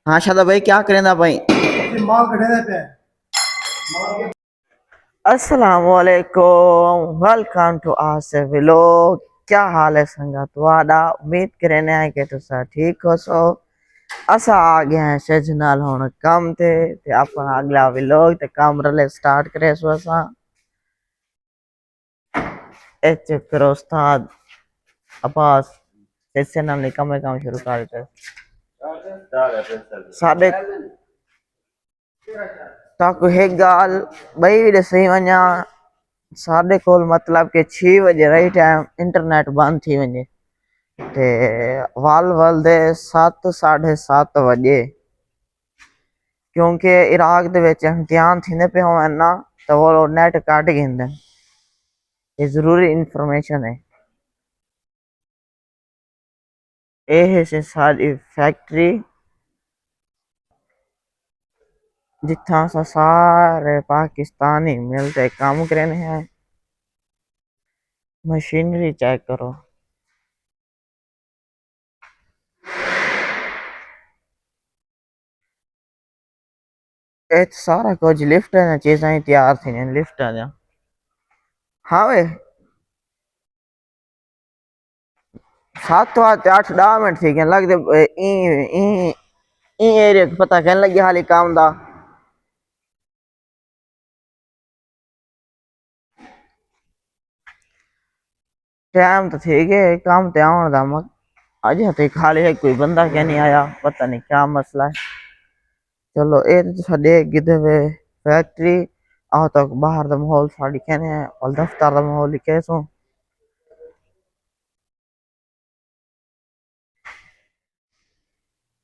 हाँ शादा भाई क्या करेंदा भाई। माल कढ़े पे अस्सलाम वालेकुम, वेलकम टू आसिफ व्लॉग। क्या हाल है संगा तुहाडा? उम्मीद करने हैं कि तुसा ठीक हो सो। असा आ गए हैं सज नाल हुण कम ते अपन अगला व्लॉग ते काम रले स्टार्ट करे सो। असा ए चेक करो उस्ताद अब्बास इससे नाल निकम काम शुरू कर दे साडे ताको एक गाल भाई भी सही वञा साढ़े कोल मतलब के 6 बजे रही टाइम इंटरनेट बंद थी वने ते वाल वाल दे 7 साढ़े 7 बजे क्योंकि इराक दे विच इम्तिहान थींदे पे होवन ना तो वो नेट काट गिंदे। ये जरूरी इंफॉर्मेशन है। ये है सारी फैक्ट्री जिथा सा सारे पाकिस्तानी मिलते काम करने हैं। मशीनरी चेक करो। ये सारा कुछ लिफ्ट चीज़ें तैयार थी लिफ्ट हाँ वे 7 8 10 मिनट थी क्या लगते एरिया पता कहने लगे हाली काम दा। टाइम तो ठीक है काम ते आवन दा मग अजे तो खाली है कोई बंदा क्या नहीं आया पता नहीं क्या मसला है। चलो ये तो साडे गिदे वे फैक्ट्री आओ तक बाहर दा माहौल साड़ी कहने है और दफ्तर दा माहौल कैसो।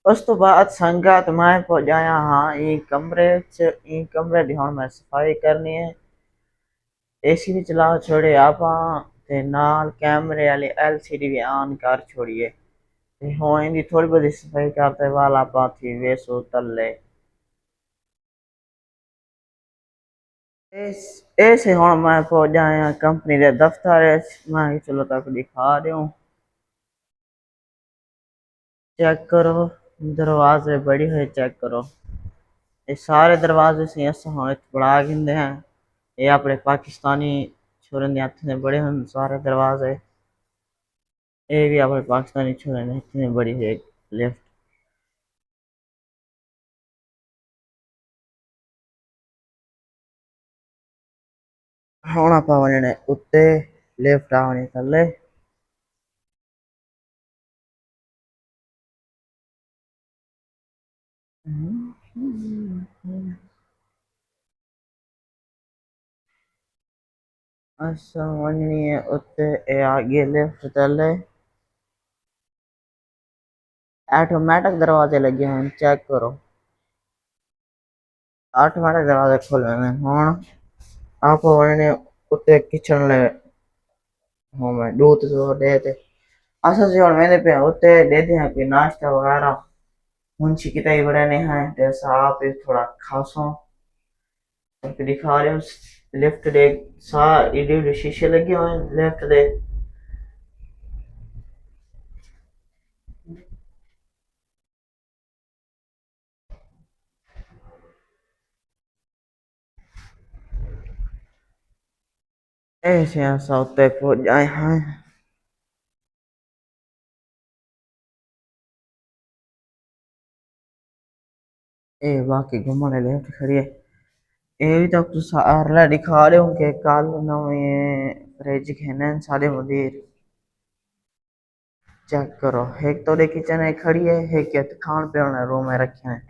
उस तो बाद संगत मैं पहुंचाया हाँ ये कमरे दी हुण मैं सफाई करनी है। एसी भी चला छोड़े आप ते नाल कैमरे वाली एलसीडी भी ऑन कर छोड़िए ते हुण इनदी थोड़ी बहुत सफाई करते वाल आप थी वेसो तले ऐसे हुण मैं पहुंचा आया कंपनी के दफ्तर मैं चलो तक दिखा रहा हूँ। चेक करो दरवाजे बड़ी हुए चेक करो। ये सारे दरवाजे से ऐसा हुण बड़ा गिंदे हैं। ये अपने पाकिस्तानी छोरन दे हत्थ ने बड़े हैं सारे दरवाजे। ये भी अपने पाकिस्तानी छोरन दे हत्थ ने बड़ी है लिफ्ट। हुण आपां वञणे उत्ते लिफ्ट आवणी थल्ले। अच्छा वञणी है उत्ते ए आगे लिफ्ट थल्ले ऑटोमेटिक दरवाजे लगे हैं चेक करो। ऑटोमेटिक दरवाजे खुले हैं हुण आप वञणे उत्ते किचन ले हूँ मैं दूध तो दे थे असल से और मैंने पे उत्ते दे दिया कोई नाश्ता वगैरह मुंशी की तय बड़े ने हैं ते साहब थोड़ा खासों तो दिखा रहे हो लिफ्ट दे सा इडी शीशे लगे हुए हैं लिफ्ट दे। ऐसे ऐसा उत्ते पहुंच जाए हैं। ए बाकी घूमने लिफ्ट खड़ी है। ये भी तक तो सारा दिखा रहे हूँ कि कल नवे फ्रिज खेने सारे मुदीर चेक करो। एक तो किचन है खड़ी है एक खान पीने रूम है रखे हैं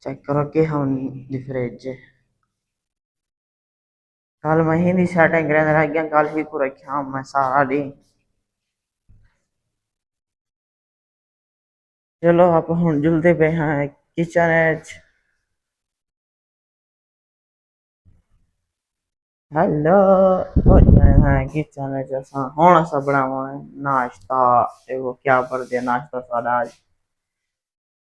चेक करो कि हम फ्रिज कल महीने सेटिंग रह गया कल ही को रखा मैं सारा दिन। चलो आप हम जुलते पे हैं किचन एच। हेलो हो जाए हैं किचन एच असा हुण असा बनावा है नाश्ता। एगो क्या पर दे नाश्ता सारा आज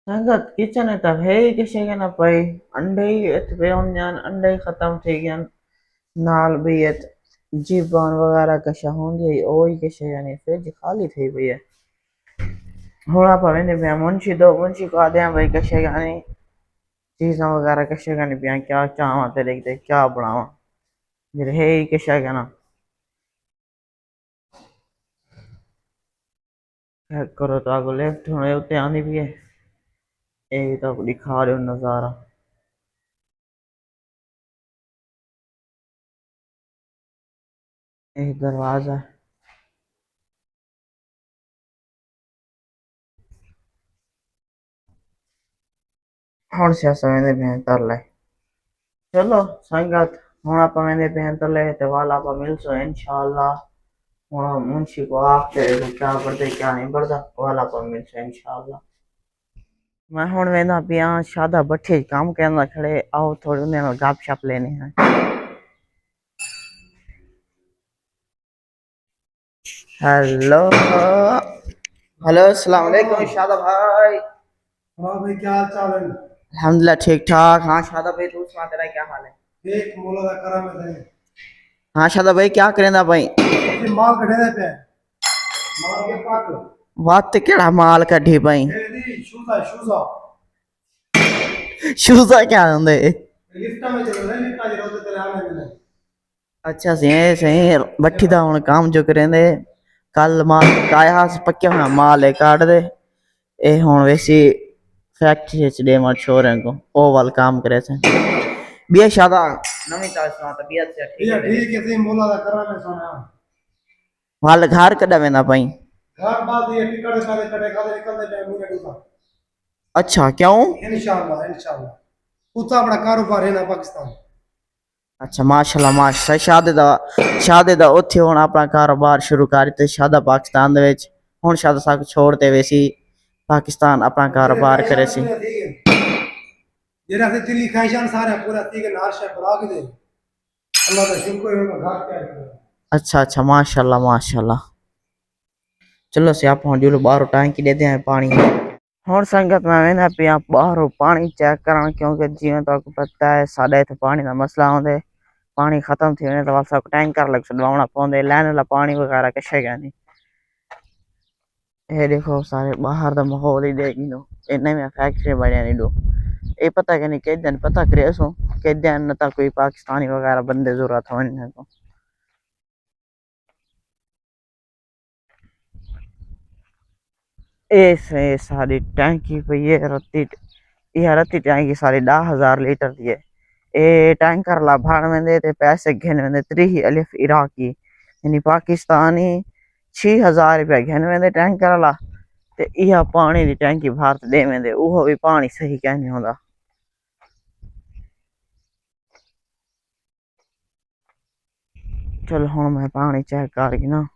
संगत किचन है तब है ही किसी के ना पई अंडे ही इत पे हम जान अंडे ही खत्म थी गया नाल भी इत जीबान वगैरह कशा होंगी ओ ही किसी यानी फ्रिज खाली थी पई है। ਹੁਣ ਆਪਾਂ ਵੇਂਦੇ ਪਿਆ ਮੁਨਸ਼ੀ को आते हैं भाई कशे गाने चीज़ां वगैरह कशे गाने पिया क्या चाहवा तेरे ते क्या बनावा मेरे है ही कशा कहना चेक करो तो आगो लेफ्ट होने उत्ते आंदी भी है ये भी तो दिखा रहे हो नज़ारा एक दरवाजा ਹੁਣ ਸਿਆਸਾ ਵੇਂਦੇ ਪਿਆ ਕਰ ਲੈ ਚਲੋ ਸੰਗਤ ਹੁਣ ਆਪਾਂ ਵੇਂਦੇ ਪਿਆ ਤਲੇ ਤੇ ਵਾਲਾ ਆਪਾਂ ਮਿਲਸੋ इंशाल्लाह ਹੁਣ ਮੁਨਸ਼ੀ को आखते क्या पढ़ते क्या नहीं पढ़ता वाला ਆਪਾਂ ਮਿਲਸੋ इंशाल्लाह मैं ਹੁਣ ਵੇਂਦਾ ਪਿਆ ਸ਼ਾਦਾ ਬੱਠੇ ਕੰਮ ਕਰਨ ਦਾ ਖੜੇ ਆਓ ਥੋੜੇ ਉਹਨਾਂ ਨਾਲ ਗੱਪ ਸ਼ਪ ਲੈਣੇ हैं हेलो हेलो अस्सलाम वालेकुम शादा भाई हाँ भाई क्या हाल चाल है। अल्हम्दुलिल्लाह ठीक ठाक हाँ शादा भाई तू सुना तेरा क्या हाल है देख मौला दा करम है तेरे हाँ शादा भाई क्या करेंदा भाई ये माल कढ़े दे पे माल के पाक बात केड़ा माल कढ़ी भाई ये दी शूजा शूजा क्या होंदे लिफ्ट में चलो रे लिफ्ट आ जरो तेरे आने मिले अच्छा सही सही बट्ठी दा हुन काम जो करेंदे कल माल काया पक्के होया माल है काट दे ए हुन वैसी फैक्ट्री च दे मार छोरे को ओ वाल काम करे से बिया शादा नवी ताल सुना तबीयत से ये ठीक है ठीक है सी मौला दा करम है सोना माल घर कदा वेंदा भाई घर बाद ये टिकट सारे कड़े खादे निकलदे पे मुने दूसा अच्छा क्यों इंशाल्लाह उता बड़ा कारोबार है ना पाकिस्तान अच्छा माशाल्लाह माशा शादे दा उत्थे हुन अपना कारोबार शुरू कर ते शादा पाकिस्तान दे विच हुन शादा साक छोड़ ते वैसी पाकिस्तान अपना कारोबार करे सी जेरा से दिल्ली खाइशान सारे पूरा ठीक है नार शे बरा के दे अल्लाह का शुक्र है घर क्या है अच्छा अच्छा माशाल्लाह चलो से आप हुन जो बाहर टांकी दे दे पानी हुन संगत मैं वेंदा पिया बाहरों पानी चेक करण क्योंकि जिवें तो पता है साडे इत्थे पानी दा मसला होंदे पानी खत्म थी वने तो वापस टैंकर लग छडवाना पौंदे लैने वाला पानी वगैरह किश है नहीं ये देखो सारे बाहर दा माहौल ही देख लो इन्ने में फैक्ट्री बड़िया नहीं दो ये पता कि नहीं के दिन पता करे सो के दिन ता कोई पाकिस्तानी वगैरह बंदे जरूरत हो नहीं तो ऐसे सारी टैंकी पे ये रत्ती टैंकी सारी 10,000 लीटर दी है ए टैंकर ला भाड़ में दे ते पैसे घिन में दे 3 इराकी यानी पाकिस्तानी 6,000 रुपया घिन में दे टैंकर ला ते इहा पानी दी टैंकी भारत दे में दे ओहो भी पानी सही कहने होंदा चल हुन मैं पानी चेक कर ना